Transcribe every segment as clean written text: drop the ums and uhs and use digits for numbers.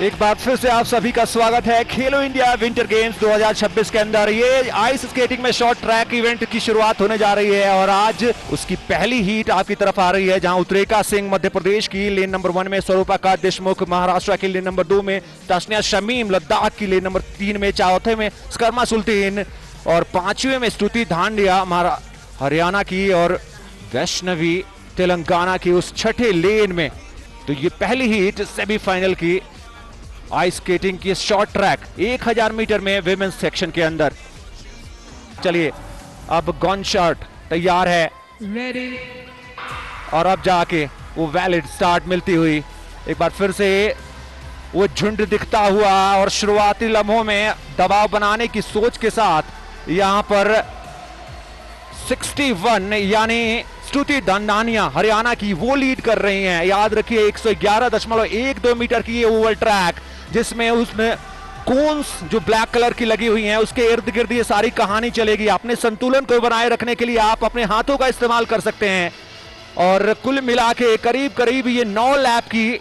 एक बार फिर से आप सभी का स्वागत है खेलो इंडिया विंटर गेम्स 2026 के अंदर। ये आइस स्केटिंग में शॉर्ट ट्रैक इवेंट की शुरुआत होने जा रही है और आज उसकी पहली हीट आपकी तरफ आ रही है, जहां उतरेका सिंह मध्य प्रदेश की लेन नंबर 1 में, स्वरूपा का देशमुख महाराष्ट्र की लेन नंबर 2 में, तस्निया शमीम लद्दाख की लेन नंबर 3 में, चौथे में स्कर्मा सुल्तान और 5वें में स्तुति धांडिया हरियाणा की और वैष्णवी तेलंगाना की उस छठे लेन में। तो ये पहली हीट सेमीफाइनल की आइस स्केटिंग की शॉर्ट ट्रैक 1000 मीटर में विमेंस सेक्शन के अंदर। चलिए अब गन शॉट तैयार है और अब जाके वो वैलिड स्टार्ट मिलती हुई एक बार फिर से वो झुंड दिखता हुआ और शुरुआती लम्हों में दबाव बनाने की सोच के साथ यहां पर 61 यानी स्तुति धांडिया हरियाणा की वो लीड कर रही हैं। याद रखिए 111.12 मीटर की ये ओवल ट्रैक, जिसमें उसमें कोन्स जो ब्लैक कलर की लगी हुई हैं उसके इर्द गिर्द ये सारी कहानी चलेगी। अपने संतुलन को बनाए रखने के लिए आप अपने हाथों का इस्तेमाल कर सकते हैं और कुल मिला के करीब करीब ये 9 लैप की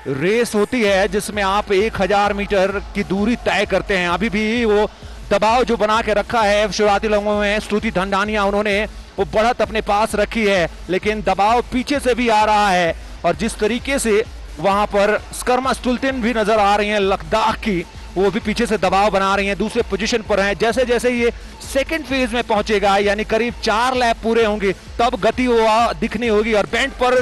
रेस होती है, जिसमें आप 1000 मीटर की दूरी तय करते हैं। अभी भी वो दबाव जो बना के रखा है शुरुआती लम्हों में स्तुति धांडिया, उन्होंने वो बढ़त अपने पास रखी है, लेकिन दबाव पीछे से भी आ रहा है और जिस तरीके से वहां पर स्कर्मा सुल्तान भी नजर आ रही हैं लद्दाख की, वो भी पीछे से दबाव बना रही हैं, दूसरे पोजीशन पर हैं। जैसे जैसे ये सेकंड फेज में पहुंचेगा यानी करीब 4 लैप पूरे होंगे तब गति वो दिखनी होगी और बेंट पर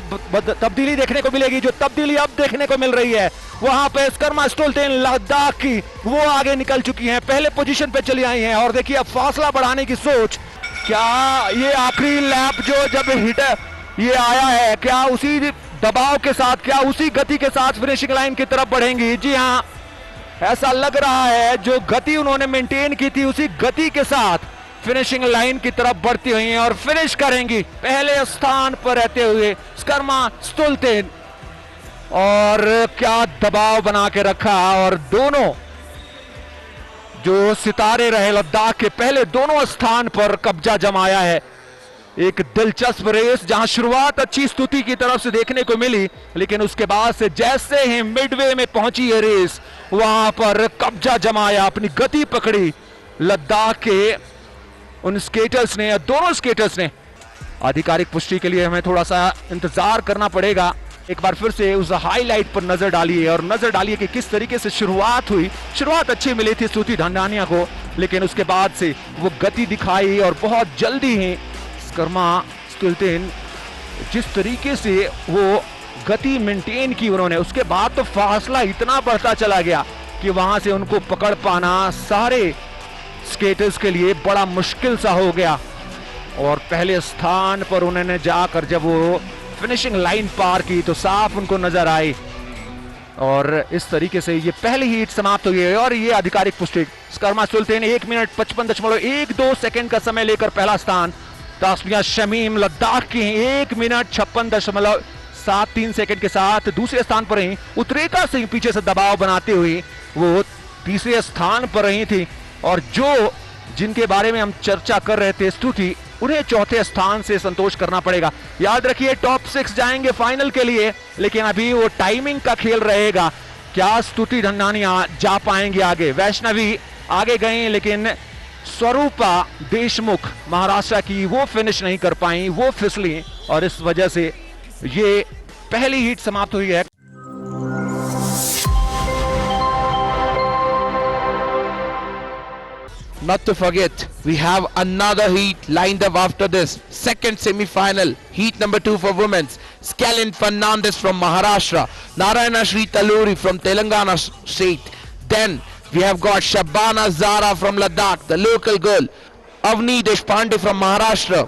तब्दीली देखने को मिलेगी। जो तब्दीली अब देखने को मिल रही है वहां पे स्कर्मा सुल्तान लद्दाख की वो आगे निकल चुकी हैं, पहले पोजीशन पे चली आई हैं और देखिए अब फासला बढ़ाने की सोच। क्या ये आखिरी लैप जो जब हिट ये आया है, क्या उसी दबाव के साथ, क्या उसी गति के साथ फिनिशिंग लाइन की तरफ बढ़ेंगी? जी हाँ, ऐसा लग रहा है जो गति उन्होंने मेंटेन की थी उसी गति के साथ फिनिशिंग लाइन की तरफ बढ़ती हुई हैं और फिनिश करेंगी पहले स्थान पर रहते हुए स्कर्मा सुल्तान। और क्या दबाव बना के रखा और दोनों जो सितारे रहे लद्दाख के पहले दोनों स्थान पर कब्जा जमाया है। एक दिलचस्प रेस जहां शुरुआत अच्छी स्तुति की तरफ से देखने को मिली, लेकिन उसके बाद से जैसे ही मिडवे में पहुंची ये रेस वहां पर कब्जा जमाया, अपनी गति पकड़ी लद्दाख के उन स्केटर्स ने, दोनों स्केटर्स ने। आधिकारिक पुष्टि के लिए हमें थोड़ा सा इंतजार करना पड़ेगा। एक बार फिर से उस हाईलाइट पर नजर डालिए और नजर डालिए कि किस तरीके से शुरुआत हुई। शुरुआत अच्छी मिली थी स्तुति धांडिया को, लेकिन उसके बाद से वो गति दिखाई और बहुत जल्दी ही स्कर्मा सुल्तान जिस तरीके से वो गति मेंटेन की उन्होंने, उसके बाद तो फासला इतना बढ़ता चला गया कि वहां से उनको पकड़ पाना सारे स्केटर्स के लिए बड़ा मुश्किल सा हो गया और पहले स्थान पर उन्होंने जाकर जब वो फिनिशिंग लाइन पार की तो साफ उनको नजर आई और इस तरीके से ये पहली हीट समाप्त हुई है। और ये आधिकारिक पुष्टि, स्कर्मा सुल्तान 1 मिनट 55.12 सेकंड का समय लेकर पहला स्थान, तस्निया शमीम लद्दाख की 1 मिनट 56.73 सेकंड के साथ दूसरे स्थान पर रही। उतरेका सिंह पीछे से दबाव बनाते हुए वो तीसरे स्थान पर रही थी और जो जिनके बारे में हम चर्चा कर रहे थे स्तुति, उन्हें चौथे स्थान से संतोष करना पड़ेगा। याद रखिए टॉप 6 जाएंगे फाइनल के लिए, लेकिन अभी वो टाइमिंग का खेल रहेगा। क्या स्तुति धांडिया जा पाएंगे आगे? वैष्णवी आगे गई लेकिन स्वरूपा देशमुख महाराष्ट्र की वो फिनिश नहीं कर पाई, वो फिसली और इस वजह से ये पहली हीट समाप्त हुई है। Not to forget, we have another heat lined up after this. Second semi-final, heat number 2 for women's. Scalin Fernandez from Maharashtra, Narayana Shri Taluri from Telangana state. Then we have got Shabana Zara from Ladakh, the local girl. Avni Deshpande from Maharashtra.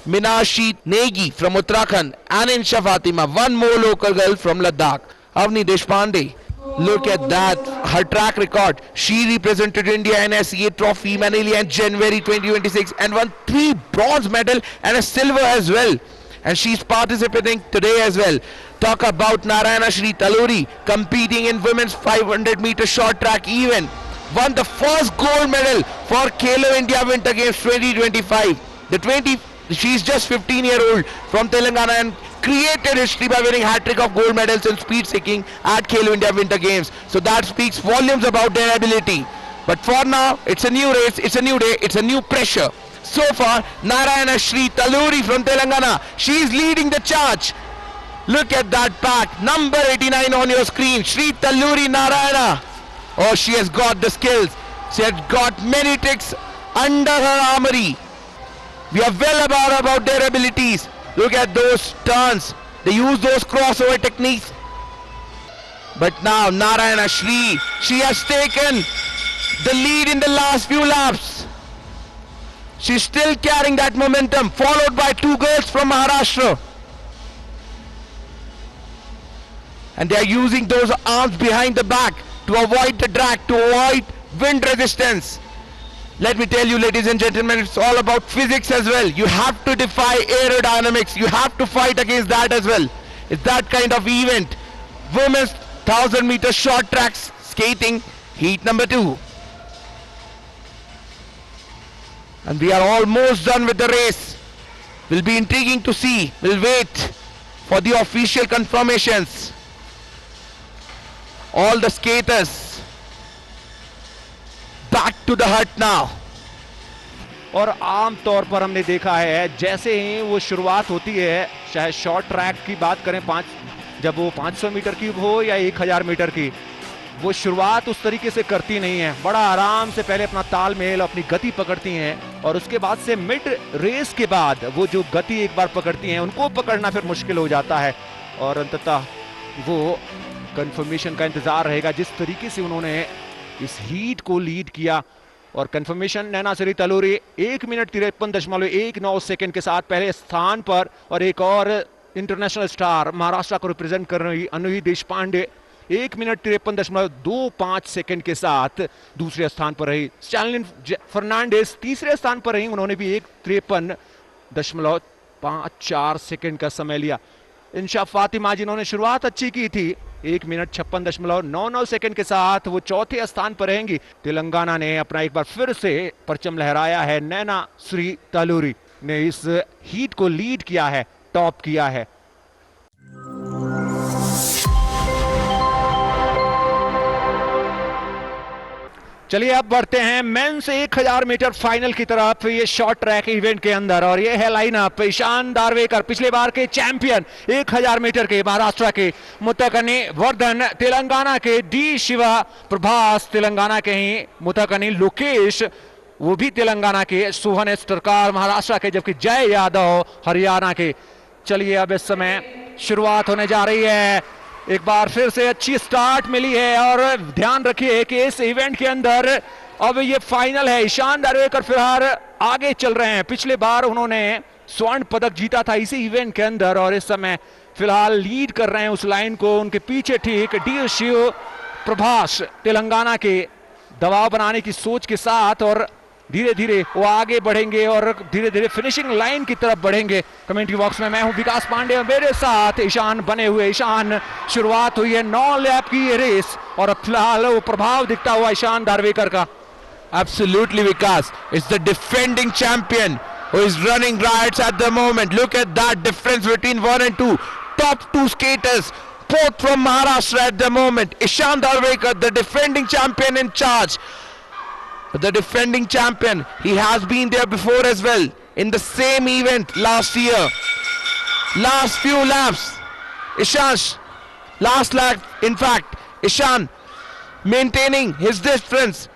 Minashi Negi from Uttarakhand. And Insha Fatima, one more local girl from Ladakh. Avni Deshpande. Look at that, her track record. She represented India in SEA Trophy Manili and January 2026 and won 3 bronze medal and a silver as well. And she's participating today as well. Talk about Narayana Shri Taluri competing in women's 500 meter short track event. Won the first gold medal for Khelo India Winter Games 2025. She's just 15-year-old from Telangana and created history by winning hat-trick of gold medals in speed skiing at Khelo India Winter Games. So that speaks volumes about their ability. But for now, it's a new race, it's a new day, it's a new pressure. So far, Narayana Shri Talluri from Telangana, she is leading the charge. Look at that pack, number 89 on your screen, Shri Talluri Narayana. Oh, she has got the skills. She has got many tricks under her armory. We are well aware about their abilities. Look at those turns. They use those crossover techniques. But now Narayana Shri, she has taken the lead in the last few laps. She's still carrying that momentum, followed by two girls from Maharashtra. And they are using those arms behind the back to avoid the drag, to avoid wind resistance. Let me tell you, ladies and gentlemen, it's all about physics as well. You have to defy aerodynamics. You have to fight against that as well. It's that kind of event. Women's 1000-meter short tracks skating, heat number 2. And we are almost done with the race. Will be intriguing to see. We'll wait for the official confirmations. All the skaters back to the hut now. और आम तौर पर हमने देखा है जैसे ही वो शुरुआत होती है, चाहे शॉर्ट ट्रैक की बात करें, जब वो 500 मीटर की हो या 1000 मीटर की, वो शुरुआत उस तरीके से करती नहीं है. बड़ा आराम से पहले अपना तालमेल, अपनी गति पकड़ती हैं और उसके बाद से मिड रेस के बाद वो जो गति एक बार पकड़ती हैं, उनको पकड़ना फिर मुश्किल हो जाता है. और अंततः वो कंफर्मेशन का इंतजार रहेगा. जिस तरीके से उन्होंने इस हीट को लीड किया और कंफर्मेशन, नैना श्री तल्लूरी 1 मिनट 53.19 सेकंड के साथ पहले स्थान पर, और एक और इंटरनेशनल स्टार महाराष्ट्र को रिप्रेजेंट कर रही अनूही देशपांडे 1 मिनट 53.25 सेकंड के साथ दूसरे स्थान पर रही. स्टैनलिन फर्नांडिस तीसरे स्थान पर रही, उन्होंने भी 1:53.54 सेकंड का समय लिया. इंशा फातिमा जिन्होंने शुरुआत अच्छी की थी 1 मिनट 56.99 सेकंड के साथ, वो चौथे स्थान पर रहेंगी. तेलंगाना ने अपना एक बार फिर से परचम लहराया है. नैना श्री तल्लूरी ने इस हीट को लीड किया है, टॉप किया है. चलिए अब बढ़ते हैं मेंस 1000 मीटर फाइनल की तरफ. ये शॉर्ट ट्रैक इवेंट के अंदर, और ये है लाइनअप. ईशान दारवेकर पिछले बार के चैंपियन 1000 मीटर के, महाराष्ट्र के. मुतकनी वर्धन तेलंगाना के. डी शिवा प्रभास तेलंगाना के ही. मुतकनी लोकेश वो भी तेलंगाना के. सुहन एस्टरकार महाराष्ट्र के, जबकि जय यादव हरियाणा के. चलिए अब इस समय शुरुआत होने जा रही है. एक बार फिर से अच्छी स्टार्ट मिली है और ध्यान रखिए कि इस इवेंट के अंदर अब ये फाइनल है. ईशान दारवेकर फिलहाल आगे चल रहे हैं. पिछले बार उन्होंने स्वर्ण पदक जीता था इसी इवेंट के अंदर और इस समय फिलहाल लीड कर रहे हैं उस लाइन को. उनके पीछे ठीक डी शिव प्रभास तेलंगाना के, दबाव बनाने की सोच के साथ, और धीरे धीरे वो आगे बढ़ेंगे और धीरे धीरे फिनिशिंग लाइन की तरफ बढ़ेंगे. कमेंट्री बॉक्स में मैं हूं विकास पांडे, मेरे साथ ईशान बने हुए. ईशान, शुरुआत हुई है 9 लैप की ये रेस और फिलहाल वो प्रभाव दिखता हुआ ईशान दारवेकर का. Absolutely, Vikas. It's the defending champion who is running riots at the moment. Look at that difference between 1 and 2. Top 2 skaters, both from Maharashtra at the moment. Ishan Darvekar, the defending champion, in charge. But the defending champion, he has been there before as well in the same event last year. Last few laps, Ishan, last lap, in fact, Ishan maintaining his difference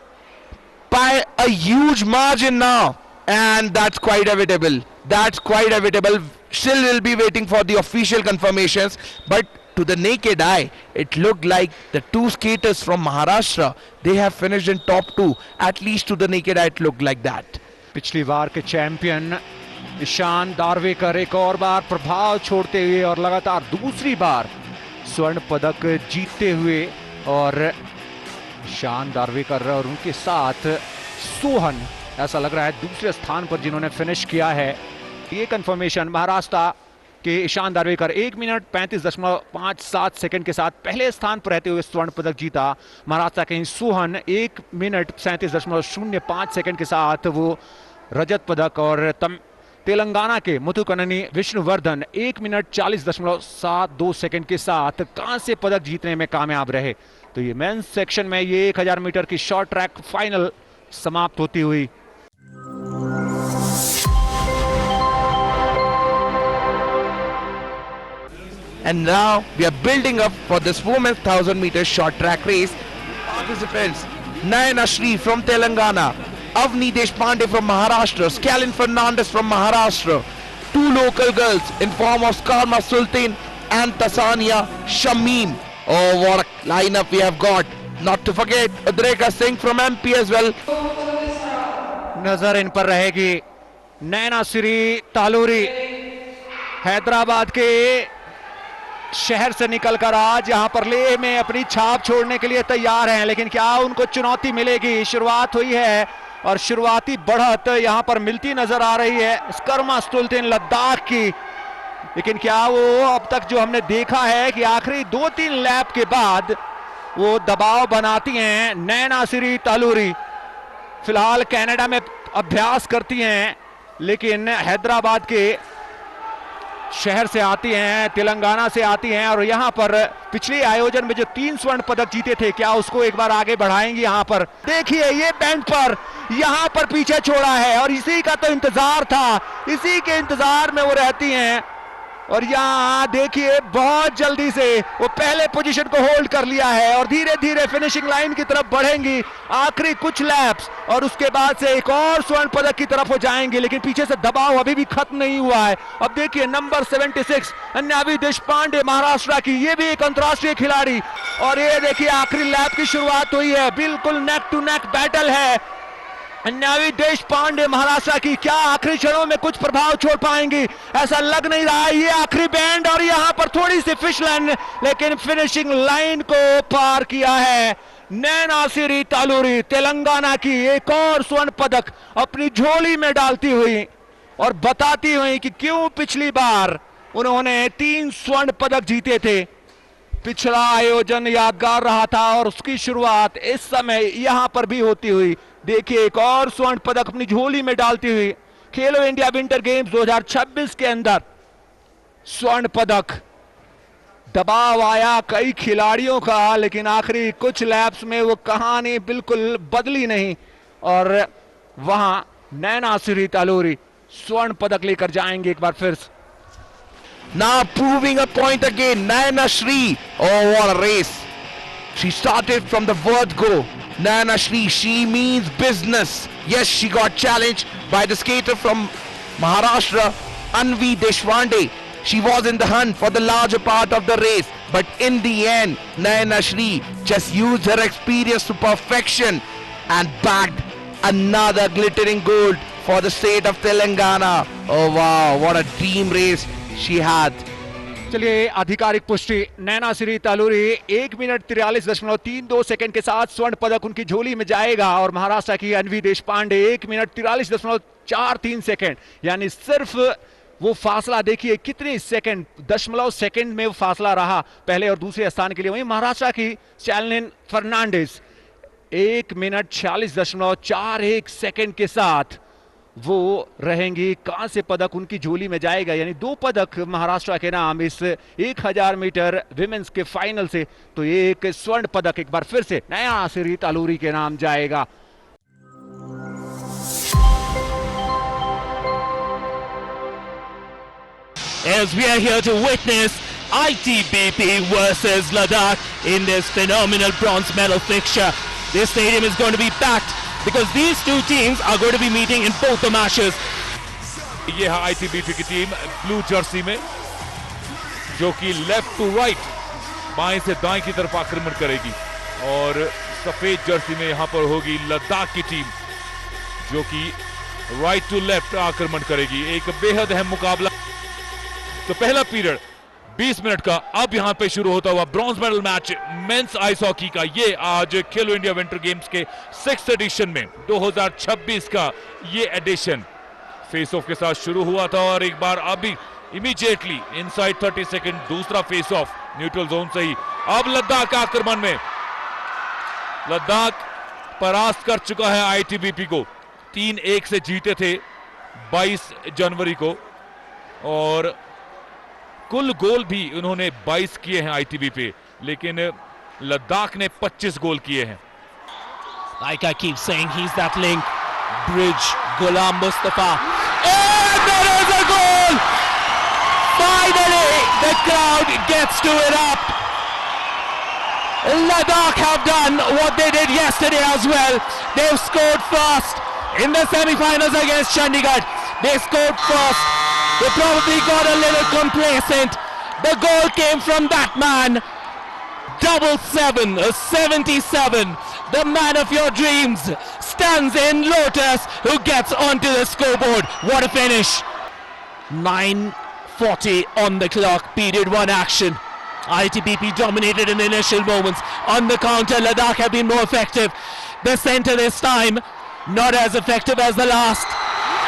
by a huge margin now, and that's quite inevitable. That's quite inevitable. Still will be waiting for the official confirmations, but to the naked eye, it looked like the two skaters from Maharashtra, they have finished in top 2. At least to the naked eye, it looked like that. पिछली बार के champion Ishan Darwekar एक और बार प्रभाव छोड़ते हुए और लगातार दूसरी बार स्वर्ण पदक जीतते हुए, और ईशान दारवेकर और उनके साथ सोहन ऐसा लग रहा है दूसरे स्थान पर जिन्होंने फिनिश किया है. ये कंफर्मेशन महाराष्ट्र के ईशान दारवेकर 1 मिनट 35.57 सेकंड के साथ पहले स्थान पर रहते हुए स्वर्ण पदक जीता. महाराष्ट्र के सोहन 1 मिनट 37.05 सेकंड के साथ वो रजत पदक, और तेलंगाना के मुथुकननी विष्णुवर्धन 1 मिनट 40.72 सेकंड के साथ कांस्य पदक जीतने में कामयाब रहे। तो ये मेंस सेक्शन में ये 1000 मीटर की शॉर्ट ट्रैक फाइनल समाप्त होती हुई। And now we are building up for this women's 1000 meter short track race. Participants: Nayana Shri from Telangana, Avni Deshpande from Maharashtra, Scalin Fernandez from Maharashtra. Two local girls in form of Karma Sultan and Tasania Shamim. Oh, what a lineup we have got. Not to forget Udreka Singh from MP as well. नजर इन पर रहेगी नैना श्री तालूरी, हैदराबाद के शहर से निकलकर आज यहां पर लेह में अपनी छाप छोड़ने के लिए तैयार हैं। लेकिन क्या उनको चुनौती मिलेगी? शुरुआत हुई है और शुरुआती बढ़त यहां पर मिलती नजर आ रही है कर्मा सुल्तान लद्दाख की। लेकिन क्या वो अब तक जो हमने देखा है कि आखिरी 2-3 लैप के बाद वो दबाव बनाती हैं नैना श्री तालूरी। फिलहाल कनाडा में अभ्यास करती हैं लेकिन हैदराबाद के शहर से आती हैं, तेलंगाना से आती हैं और यहां पर पिछले आयोजन में जो 3 स्वर्ण पदक जीते थे, क्या उसको एक बार आगे बढ़ाएंगी? यहां पर देखिए ये बैंड पर यहां पर पीछे छोड़ा है और इसी का तो इंतजार था, इसी के इंतजार में वो रहती हैं। और यहां देखिए बहुत जल्दी से वो पहले पोजीशन को होल्ड कर लिया है और धीरे धीरे फिनिशिंग लाइन की तरफ बढ़ेंगी। आखिरी कुछ लैप्स और उसके बाद से एक और स्वर्ण पदक की तरफ हो जाएंगे। लेकिन पीछे से दबाव अभी भी खत्म नहीं हुआ है। अब देखिए नंबर 76 अन्यावी देशपांडे महाराष्ट्र की, ये भी एक अंतरराष्ट्रीय खिलाड़ी। और ये देखिए आखिरी लैप की शुरुआत हुई है, बिल्कुल नेक टू नेक बैटल है। अन्यावी देशपांडे महाराष्ट्र की क्या आखिरी क्षणों में कुछ प्रभाव छोड़ पाएंगी? ऐसा लग नहीं रहा है। ये आखिरी बैंड और यहां पर थोड़ी सी फिसलन, लेकिन फिनिशिंग लाइन को पार किया है नैना श्री तालूरी। तेलंगाना की एक और स्वर्ण पदक अपनी झोली में डालती हुई और बताती हुई कि क्यों पिछली बार उन्होंने 3 स्वर्ण पदक जीते थे। पिछला आयोजन यादगार रहा था और उसकी शुरुआत इस समय यहां पर भी होती हुई। देखिए एक और स्वर्ण पदक अपनी झोली में डालती हुई खेलो इंडिया विंटर गेम्स 2026 के अंदर स्वर्ण पदक। दबाव आया कई खिलाड़ियों का, लेकिन आखिरी कुछ लैप्स में वो कहानी बिल्कुल बदली नहीं और वहां नैना श्री तालूरी स्वर्ण पदक लेकर जाएंगे एक बार फिर से। Now proving a point again, Nayana Shri. Oh, what a race. She started from the word go. Nayana Shri, she means business. Yes, she got challenged by the skater from Maharashtra, Anvi Deshpande. She was in the hunt for the larger part of the race. But in the end, Nayana Shri just used her experience to perfection and bagged another glittering gold for the state of Telangana. Oh wow, what a dream race she had. चलिए आधिकारिक पुष्टि, नैना Shri तालूरी 1 minute 43.32 second के साथ स्वर्ण पदक उनकी झोली में जाएगा और महाराष्ट्र की अन्वी देशपांडे 1 मिनट 43.43 सेकंड, यानी सिर्फ वो फासला देखिए कितने सेकंड, दशमलव सेकंड में वो फासला रहा पहले और दूसरे स्थान के लिए। वहीं महाराष्ट्र की स्कैलिन फर्नांडिस 1 मिनट 46.41 सेकंड के साथ वो रहेंगी। कांस्य पदक उनकी झोली में जाएगा, यानी 2 पदक महाराष्ट्र के नाम इस 1000 मीटर विमेंस के फाइनल से। तो एक स्वर्ण पदक एक बार फिर से नैना श्री तालूरी के नाम जाएगा। As we are here to witness ITBP versus Ladakh in this phenomenal bronze medal fixture. This stadium is going to be packed because these two teams are going to be meeting in both the matches. ये है ITBP की team blue Jersey में, जो कि left to right, बाएं से दाएं की तरफ आक्रमण करेगी, और सफेद जर्सी में यहां पर होगी लद्दाख की टीम, जो कि राइट टू लेफ्ट आक्रमण करेगी। एक बेहद अहम मुकाबला। तो पहला पीरियड 20 मिनट का अब यहां पे शुरू होता हुआ bronze medal match men's ice hockey का। ये आज खेलो इंडिया विंटर गेम्स के 6th एडिशन में 2026 का ये एडिशन फेस ऑफ के साथ शुरू हुआ था और एक बार अभी इमीडिएटली इनसाइड 30 सेकंड दूसरा फेस ऑफ न्यूट्रल जोन से ही। अब लद्दाख के आक्रमण में लद्दाख परास्त कर चुका है आईटीबीपी को, 3-1 से जीते थे 22 जनवरी को, और कुल गोल भी उन्होंने 22 किए हैं आईटीबी पे, लेकिन लद्दाख ने 25 गोल किए हैं। Like I keep saying, he's that link bridge. Ghulam Mustafa, and there is a goal. Finally the crowd gets to it up. Ladakh have done what they did yesterday as well. They've scored first in the semi-finals against Chandigarh. They scored first. They probably got a little complacent. The goal came from that man. 77, the man of your dreams, stands in Lotus, who gets onto the scoreboard. What a finish. 9:40 on the clock, period 1 action. ITBP dominated in the initial moments. On the counter, Ladakh have been more effective. The center this time, not as effective as the last.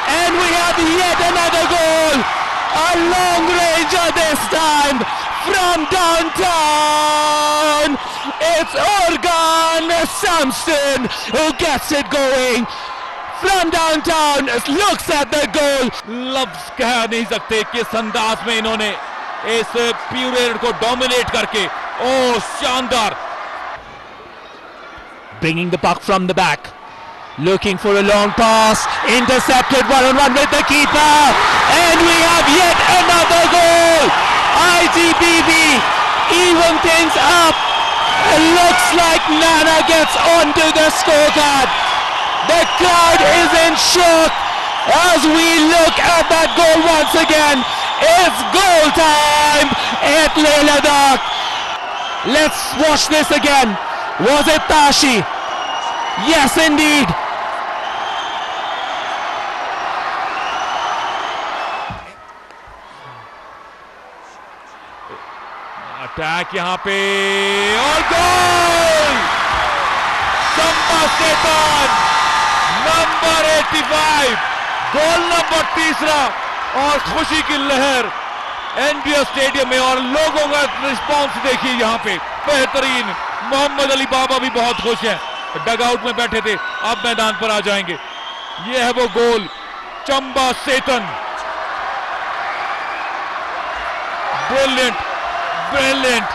And we have yet another goal. A long ranger this time from downtown. It's Organ Samson who gets it going from downtown. Looks at the goal. लफ्ज कह नहीं सकते किस अंदाज में इन्होंने इस period को डोमिनेट करके, ओ शानदार। Bringing the puck from the back, looking for a long pass, intercepted 1-on-1 with the keeper, and we have yet another goal. ITBP even things up. It looks like Nana gets onto the scorecard. The crowd is in shock as we look at that goal once again. It's goal time at Leh Ladakh. Let's watch this again. Was it Tashi? Yes, indeed. Attack यहां पे और गोल! चंबा सेतन number 85, goal number 3 और खुशी की लहर NDA stadium में, और लोगों का रिस्पांस देखिए यहां पे बेहतरीन। मोहम्मद अली बाबा भी बहुत खुश हैं, डगआउट में बैठे थे, अब मैदान पर आ जाएंगे। ये है वो गोल, चंबा सेतन। Brilliant.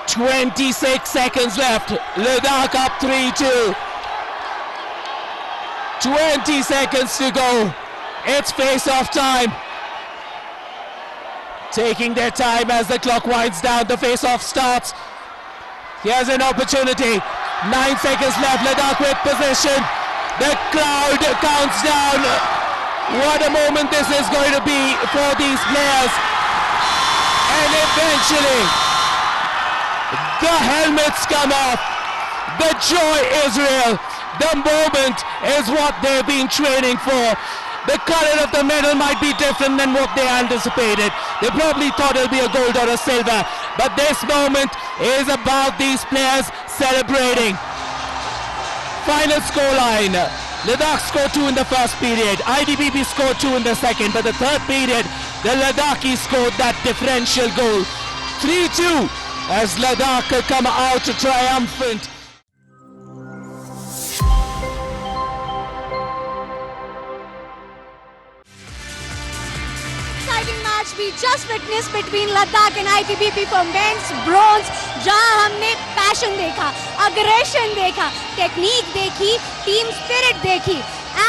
26 seconds left. Ladakh up 3-2. 20 seconds to go. It's face-off time. Taking their time as the clock winds down. The face-off starts. Here's an opportunity. 9 seconds left. Ladakh with possession. The crowd counts down. What a moment this is going to be for these players. And eventually, the helmets come off. The joy is real. The moment is what they've been training for. The color of the medal might be different than what they anticipated. They probably thought it'll be a gold or a silver. But this moment is about these players celebrating. Final scoreline. Ladakh scored 2 in the first period. ITBP scored 2 in the second. But the third period, the Ladakhis scored that differential goal. 3-2 as Ladakh come out triumphant. Exciting match we just witnessed between Ladakh and ITBP for men's bronze, जहां हमने passion देखा, aggression देखा, technique देखी, team spirit देखी,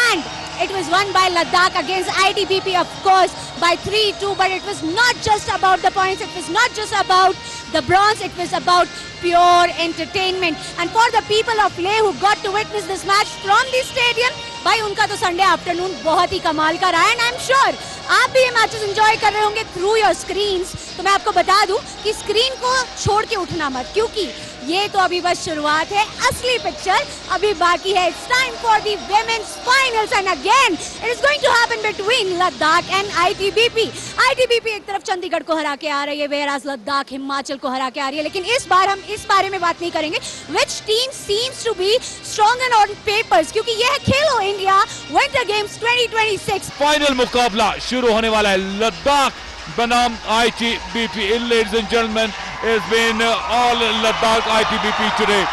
and it was won by Ladakh against ITBP, of course, by 3-2. But it was not just about the points, it was not just about the bronze, it was about pure entertainment. And for the people of Leh who got to witness this match from the stadium, भाई उनका तो Sunday afternoon बहुत ही कमाल का रहा है। And I am sure आप भी ये मैचेस एंजॉय कर रहे होंगे थ्रू योर स्क्रीन्स। तो मैं आपको बता दूं कि स्क्रीन को छोड़ के उठना मत, क्योंकि ये तो अभी बस शुरुआत है, असली पिक्चर अभी बाकी है। It's time for the women's finals and again it is going to happen between Ladakh and ITBP. ITBP एक तरफ चंडीगढ़ को हरा के आ रही है, वेयरएज़ लद्दाख हिमाचल को हरा के आ रही है। लेकिन इस बार हम इस बारे में बात नहीं करेंगे which team seems to be stronger on papers, क्योंकि यह है खेलो इंडिया विंटर गेम्स 2026। फाइनल मुकाबला शुरू होने वाला है। लद्दाख बनाम ITBP, ladies and gentlemen, has been all Ladakh ITBP today.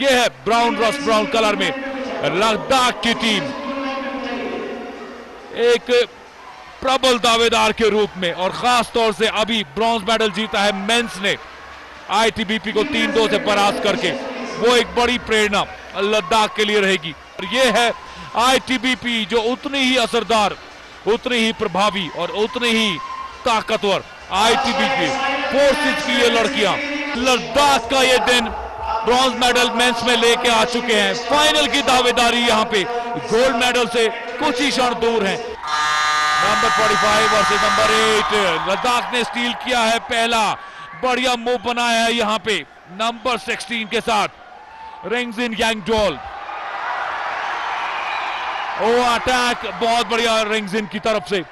ये है ब्राउन रस्ट ब्राउन कलर में लद्दाख की टीम, एक प्रबल दावेदार के रूप में, और खास तौर से अभी ब्रॉन्ज मेडल जीता है मेंस ने आईटीबीपी को 3-2 से परास्त करके, वो एक बड़ी प्रेरणा लद्दाख के लिए रहेगी। और ये है आईटीबीपी जो उतनी ही असरदार, उतनी ही प्रभावी और उतनी ही ताकतवर आईटीबीपी फोर्सेस की ये लड़कियां लद्दाख का ये दिन ब्रॉन्ज मेडल मेंस में लेके आ चुके हैं। फाइनल की दावेदारी यहां पे गोल्ड मेडल से कुछ ही क्षण दूर है। नंबर 45 वर्सेस नंबर 8, लद्दाख ने स्टील किया है पहला, बढ़िया मूव बनाया है यहां पे नंबर 16 के साथ रिंगजिन यांगडोल। ओ अटैक बहुत बढ़िया रिंगजिन की तरफ से।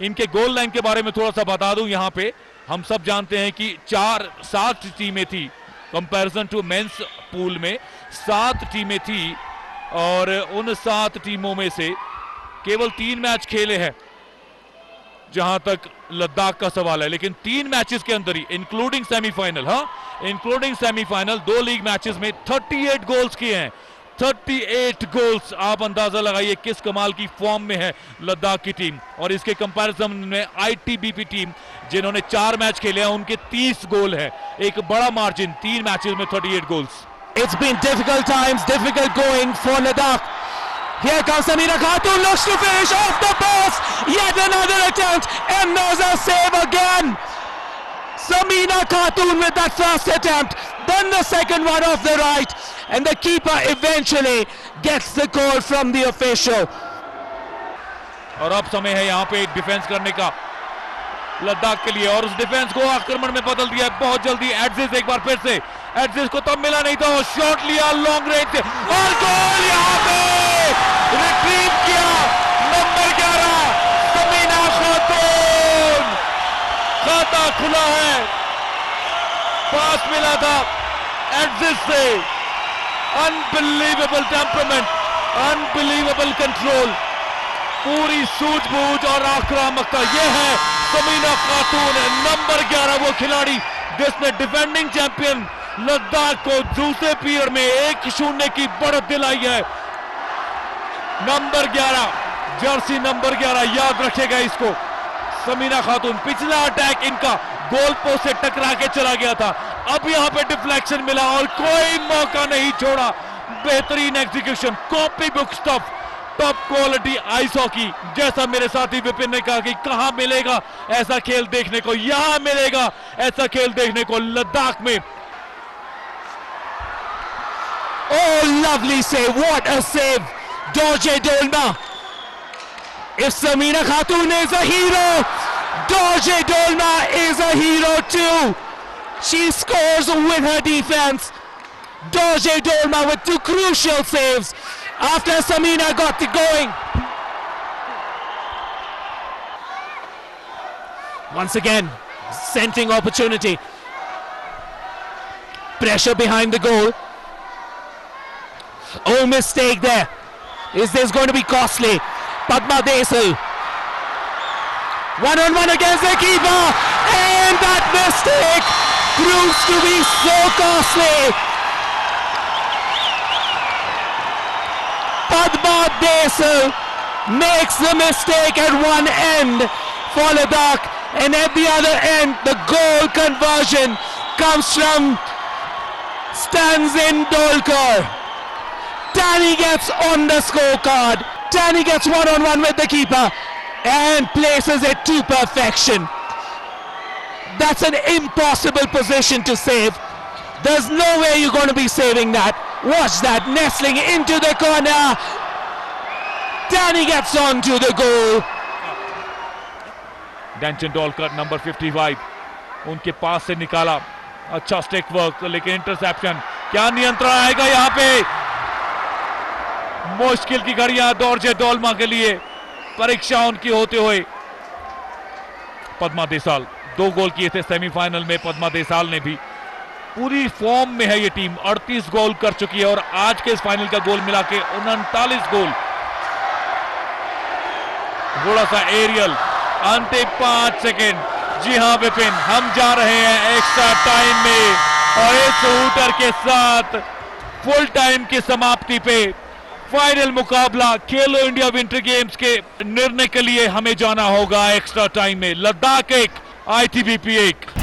इनके गोल लाइन के बारे में थोड़ा सा बता दूं, यहां पे हम सब जानते हैं कि 7 टीमें थी, कंपैरिजन टू मेंस पूल में 7 टीमें थी, और उन 7 टीमों में से केवल 3 मैच खेले हैं जहां तक लद्दाख का सवाल है। लेकिन 3 मैचेस के अंदर ही including semifinal, including semifinal 2 league matches में 38 गोल्स किए हैं। 38 गोल्स, आप अंदाजा लगाइए किस कमाल की फॉर्म में है लद्दाख की टीम। और इसके कंपैरिजन में आईटीबीपी टीम जिन्होंने 4 मैच खेले हैं उनके 30 गोल है, एक बड़ा मार्जिन 3 मैचेस में 38 goals. It's been difficult times, difficult going for Ladakh. Here comes Samina Khatun, looks to finish off the post. Yet another attempt, and there's a save again. Samina Khatun with that first attempt, then the second one off the right, and the keeper eventually gets the call from the official. और अब समय है यहाँ पे defence करने का लद्दाख के लिए, और उस डिफेंस को आक्रमण में बदल दिया है बहुत जल्दी। एडजिस एक बार फिर से, एडजिस को तब मिला नहीं था, शॉट लिया लॉन्ग रेंज से और गोल यहाँ पे रिट्रीव किया नंबर 11 समीना खातून। खाता खुला है, पास मिला था एडजिस से। अनबिलीवेबल टेम्परामेंट, अनबिलीवेबल कंट्रोल, पूरी सूझबूझ और आक्रामकता, यह है समीना खातून नंबर 11, वो खिलाड़ी जिसने डिफेंडिंग चैंपियन लद्दाख को दूसरे पीरियड में 1-0 की बढ़त दिलाई है। नंबर 11, जर्सी नंबर 11, याद रखेगा इसको समीना खातून। पिछला अटैक इनका गोल पोस्ट से टकरा के चला गया था, अब यहां पे डिफ्लेक्शन मिला और कोई मौका नहीं छोड़ा। बेहतरीन execution, copy book stuff, top quality ice hockey. जैसा मेरे साथी विपिन ने कहा कि कहां मिलेगा ऐसा खेल देखने को, यहां मिलेगा ऐसा खेल देखने को लद्दाख में। Oh, lovely save, what a save, Dorje Dolma. If Samina Khatun is a hero, Dorje Dolma is a hero too. She scores with her defense. Dorje Dolma with 2 crucial saves after Samina got it going. Once again, centering opportunity. Pressure behind the goal. Oh, mistake there. Is this going to be costly? Padma Desal. 1-on-1 against the keeper. And that mistake proves to be so costly. Padma Desal makes the mistake at one end for Ladakh, and at the other end the goal conversion comes from Stanzin Dolkar. Danny gets on the scorecard. Danny gets 1-on-1 with the keeper and places it to perfection. That's an impossible position to save. There's no way you're going to be saving that. Watch that, nestling into the corner. Danny gets on to the goal. Denchen Dolkar number 55, उनके पास से निकाला, अच्छा stick work, लेकिन interception. क्या नियंत्रण आएगा यहाँ पे? मुश्किल की घड़ियां डॉर्जे डोल्मा के लिए, परीक्षा उनकी होते हुए। पद्मा देसाल 2 गोल किए थे सेमीफाइनल में, पद्मा देसाल ने भी। पूरी फॉर्म में है ये टीम, 38 गोल कर चुकी है और आज के इस फाइनल का गोल मिला के 39 गोल। थोड़ा सा एरियल, अंतिम 5 सेकेंड। जी हां विपिन, हम जा रहे हैं एक्स्ट्रा टाइम में और इस शूटर के साथ फुल टाइम की समाप्ति पे फाइनल मुकाबला खेलो इंडिया विंटर गेम्स के निर्णय के लिए हमें जाना होगा एक्स्ट्रा टाइम में। लद्दाख 1 ITBP 1।